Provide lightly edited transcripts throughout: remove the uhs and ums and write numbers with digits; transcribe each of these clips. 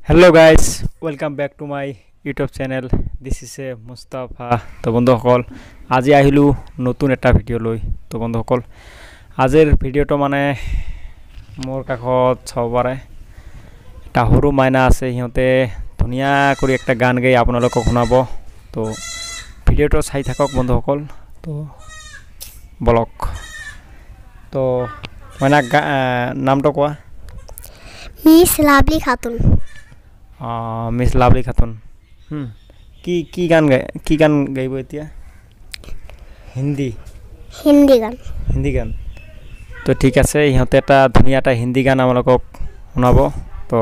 Hello guys, welcome back to my YouTube channel. This is Mustafa. তো বন্ধুসকল আজি আহিলো নতুন এটা ভিডিও লৈ। তো বন্ধুসকল আজিৰ ভিডিওটো মানে মোৰ কাষত চাব পাৰে এটা সৰু মাইনা আছে, সিহঁতে ধুনীয়া কৰি একটা গান গাই আপোনালোকক শুনাব। তো ভিডিওটো চাই থাকক বন্ধুসকল। তো ব্লগ তো মাইনা নামটো কোৱা। Miss lovely Khatun. Miss lovely Khatun কি গান গাইব এতিয়া? হিন্দি গান। তো ঠিক আছে, ইহঁতে এটা ধুনীয়া এটা হিন্দি গান আমালোকক শুনাব। তো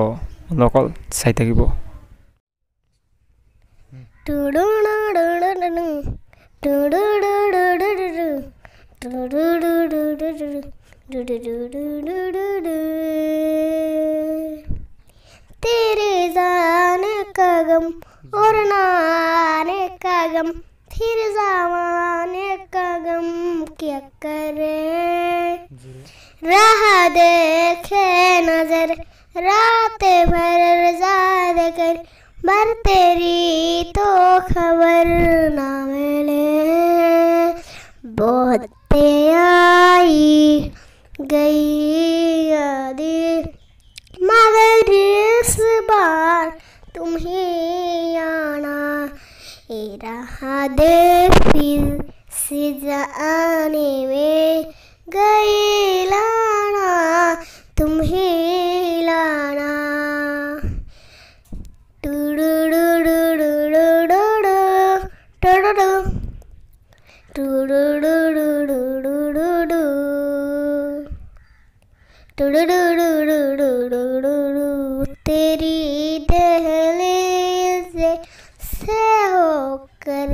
আপোনালোক চাই থাকিব। तेरे जाने का गम और नाने का गम, फिर ज़माने का गम क्या करे। राह देखे नजर रात भर ज़ाद कर, बर तेरी तो खबर ना मिले। बहुत आई गई यादें मगर इस बार तुम ही आना, रहा दे फिर से जाने में गई लाना, तुम ही लाना। तेरी दहलीज़ से होकर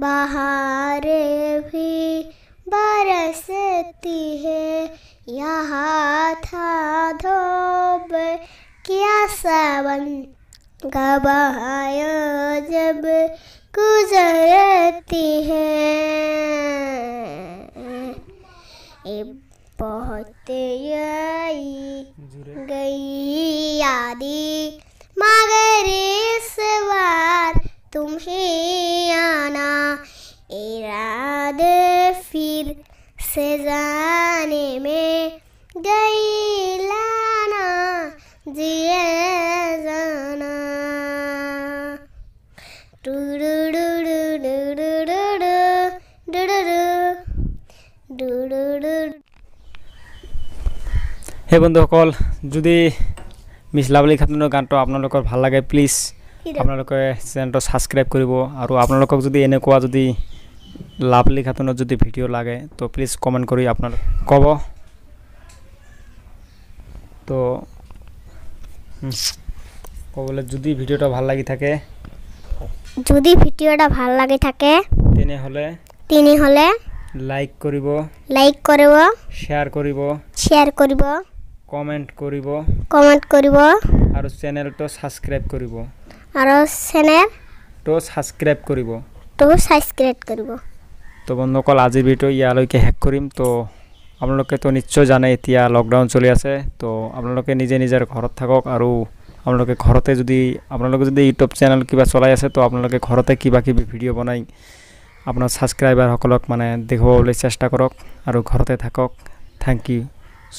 बहारें भी बरसती है, यहाँ था धोब क्या सावन गवाया जब गुजरती है। बहुत आई गई यादें मगर इस बार तुम ही आना, इरादे फिर से जाने में गई लाना, जिए जाना। হে বন্ধুসকল, যদি মিস লাভলি খাতুনৰ গানটো আপোনালোকৰ ভাল লাগে প্লিজ আপোনালোকে চেনেলটো সাবস্ক্ৰাইব কৰিব, আৰু আপোনালোকক যদি এনেকুৱা যদি লাভলি খাতুনৰ যদি ভিডিও লাগে তো প্লিজ কমেন্ট কৰি আপোনালোক ক'ব। তো ক'বলৈ যদি ভিডিওটা ভাল লাগি থাকে তেনেহ'লে লাইক কৰিব, শেয়াৰ কৰিব, কমেন্ট কৰিব, আৰু চেনেলটো সাবস্ক্ৰাইব কৰিব। তো বন্ধুসকল আজিৰ ভিডিও ইয়ালৈকে শেষ কৰিম। তো আপোনালোকে তো নিশ্চয় জানে এতিয়া লকডাউন চলি আছে। তো আপোনালোকে নিজে নিজৰ ঘৰত থাকক, আৰু আপোনালোকে ঘৰতে যদি ইউটিউব চেনেল কিবা চলাই আছে তো আপোনালোকে ঘৰতে কিবা কিবি ভিডিও বনাই আপোনাৰ ছাবস্ক্ৰাইবাৰসকলক মানে দেখুৱাবলৈ চেষ্টা কৰক, আৰু ঘৰতে থাকক। Thank you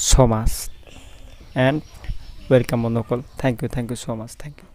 so much and welcome বন্ধুসকল। Thank you so much, thank you.